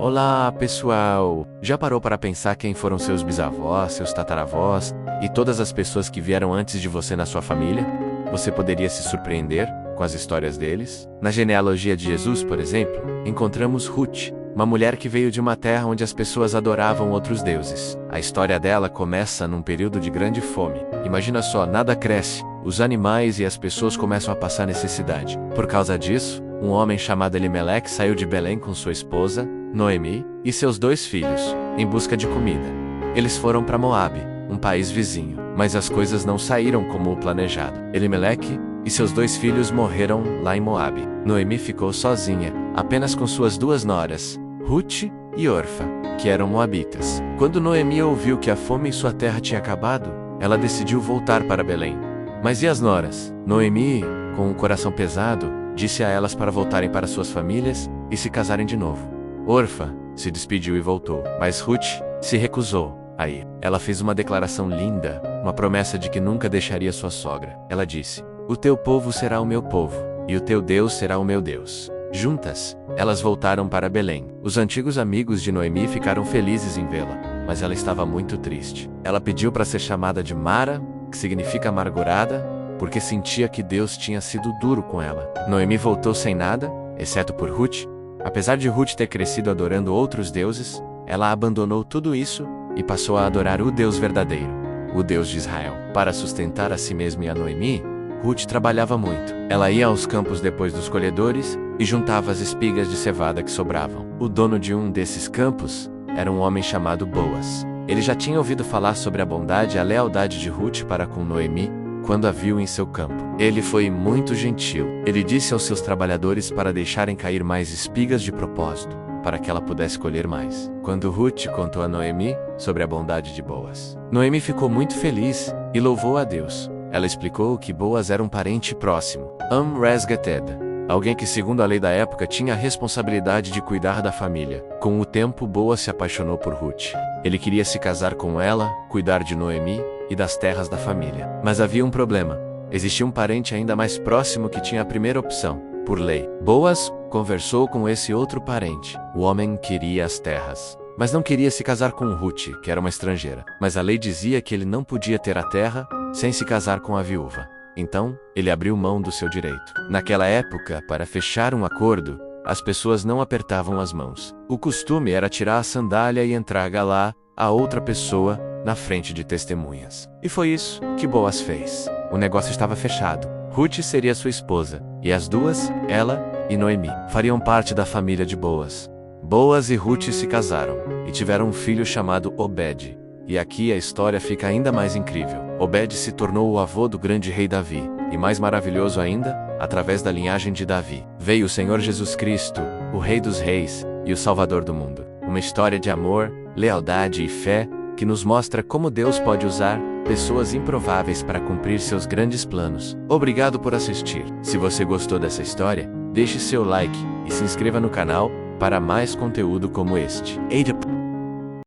Olá, pessoal! Já parou para pensar quem foram seus bisavós, seus tataravós e todas as pessoas que vieram antes de você na sua família? Você poderia se surpreender com as histórias deles? Na genealogia de Jesus, por exemplo, encontramos Ruth, uma mulher que veio de uma terra onde as pessoas adoravam outros deuses. A história dela começa num período de grande fome. Imagina só, nada cresce, os animais e as pessoas começam a passar necessidade. Por causa disso, um homem chamado Elimeleque saiu de Belém com sua esposa, Noemi, e seus 2 filhos, em busca de comida. Eles foram para Moabe, um país vizinho, mas as coisas não saíram como o planejado. Elimeleque e seus 2 filhos morreram lá em Moabe. Noemi ficou sozinha, apenas com suas 2 noras, Ruth e Orfa, que eram moabitas. Quando Noemi ouviu que a fome em sua terra tinha acabado, ela decidiu voltar para Belém. Mas e as noras? Noemi, com o coração pesado, disse a elas para voltarem para suas famílias e se casarem de novo. Orfa se despediu e voltou, mas Ruth se recusou a ir. Ela fez uma declaração linda, uma promessa de que nunca deixaria sua sogra. Ela disse: "O teu povo será o meu povo, e o teu Deus será o meu Deus." Juntas, elas voltaram para Belém. Os antigos amigos de Noemi ficaram felizes em vê-la, mas ela estava muito triste. Ela pediu para ser chamada de Mara, que significa amargurada, porque sentia que Deus tinha sido duro com ela. Noemi voltou sem nada, exceto por Ruth. Apesar de Ruth ter crescido adorando outros deuses, ela abandonou tudo isso e passou a adorar o Deus verdadeiro, o Deus de Israel. Para sustentar a si mesma e a Noemi, Ruth trabalhava muito. Ela ia aos campos depois dos colhedores e juntava as espigas de cevada que sobravam. O dono de um desses campos era um homem chamado Boaz. Ele já tinha ouvido falar sobre a bondade e a lealdade de Ruth para com Noemi quando a viu em seu campo. Ele foi muito gentil. Ele disse aos seus trabalhadores para deixarem cair mais espigas de propósito, para que ela pudesse colher mais. Quando Ruth contou a Noemi sobre a bondade de Boaz, Noemi ficou muito feliz e louvou a Deus. Ela explicou que Boaz era um parente próximo, Resgated, alguém que, segundo a lei da época, tinha a responsabilidade de cuidar da família. Com o tempo, Boaz se apaixonou por Ruth. Ele queria se casar com ela, cuidar de Noemi e das terras da família. Mas havia um problema. Existia um parente ainda mais próximo que tinha a primeira opção, por lei. Boaz conversou com esse outro parente. O homem queria as terras, mas não queria se casar com Ruth, que era uma estrangeira. Mas a lei dizia que ele não podia ter a terra sem se casar com a viúva. Então, ele abriu mão do seu direito. Naquela época, para fechar um acordo, as pessoas não apertavam as mãos. O costume era tirar a sandália e entregar lá a outra pessoa na frente de testemunhas. E foi isso que Boaz fez. O negócio estava fechado. Ruth seria sua esposa, e as duas, ela e Noemi, fariam parte da família de Boaz. Boaz e Ruth se casaram, e tiveram um filho chamado Obed. E aqui a história fica ainda mais incrível. Obed se tornou o avô do grande rei Davi, e mais maravilhoso ainda, através da linhagem de Davi, veio o Senhor Jesus Cristo, o Rei dos Reis e o Salvador do mundo. Uma história de amor, lealdade e fé, que nos mostra como Deus pode usar pessoas improváveis para cumprir seus grandes planos. Obrigado por assistir. Se você gostou dessa história, deixe seu like e se inscreva no canal para mais conteúdo como este.